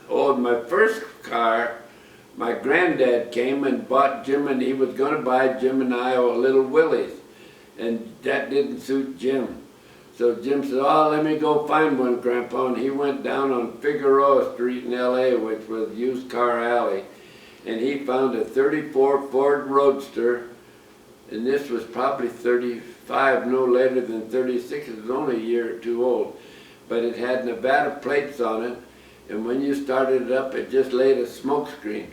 Oh, my first car, my granddad came and bought Jim, and he was going to buy Jim and I a little Willys, and that didn't suit Jim. So Jim said, "Oh, let me go find one, Grandpa." And he went down on Figueroa Street in L.A., which was Used Car Alley, and he found a 34 Ford Roadster, and this was probably 35, no later than 36. It was only a year or two old, but it had Nevada plates on it, and when you started it up, it just laid a smoke screen.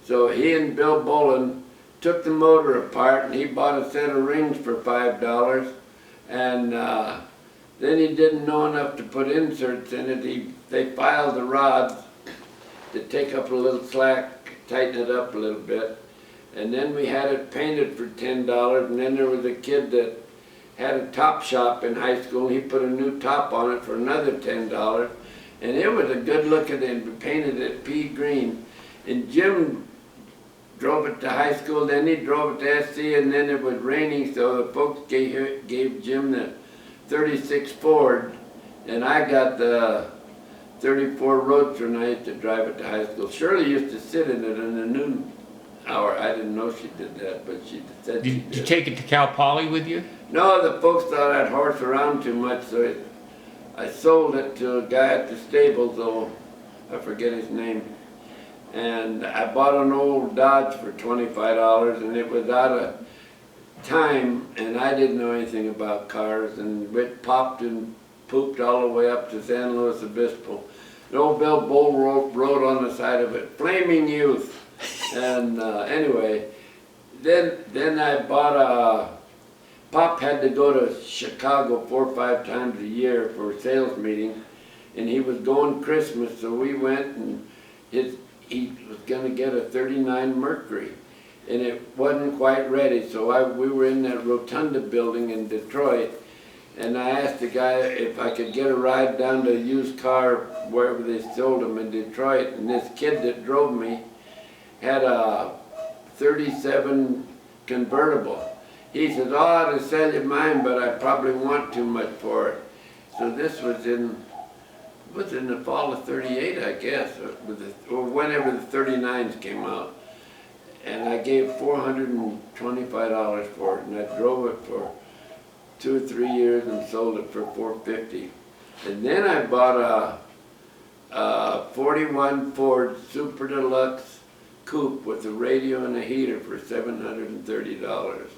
So he and Bill Bolin took the motor apart, and he bought a set of rings for $5, and then he didn't know enough to put inserts in it. They filed the rods to take up a little slack, tighten it up a little bit, and then we had it painted for $10, and then there was a kid that had a top shop in high school. He put a new top on it for another $10, and it was a good looking, and painted it pea green. And Jim drove it to high school, then he drove it to SC, and then it was raining, so the folks gave Jim the 36 Ford, and I got the 34 Roadster, and I used to drive it to high school. Shirley used to sit in it in the noon hour. I didn't know she did that, but she said she did. Did you take it to Cal Poly with you? No, the folks thought I'd horse around too much, so I sold it to a guy at the stables, though I forget his name. And I bought an old Dodge for $25, and it was out of time, and I didn't know anything about cars, and it popped and pooped all the way up to San Luis Obispo. The old Bill Bull wrote on the side of it, "Flaming Youth." And anyway, then I bought a, Pop had to go to Chicago 4 or 5 times a year for a sales meeting, and he was going Christmas, so we went, and he was going to get a 39 Mercury, and it wasn't quite ready, so we were in that Rotunda building in Detroit, and I asked the guy if I could get a ride down to a used car wherever they sold them in Detroit, and this kid that drove me had a 37 convertible. He said, "Oh, I ought to sell you mine, but I probably want too much for it." So this was in the fall of '38, I guess, or whenever the 39s came out. And I gave $425 for it, and I drove it for 2 or 3 years and sold it for $450. And then I bought a 41 Ford Super Deluxe coupe with a radio and a heater for $730.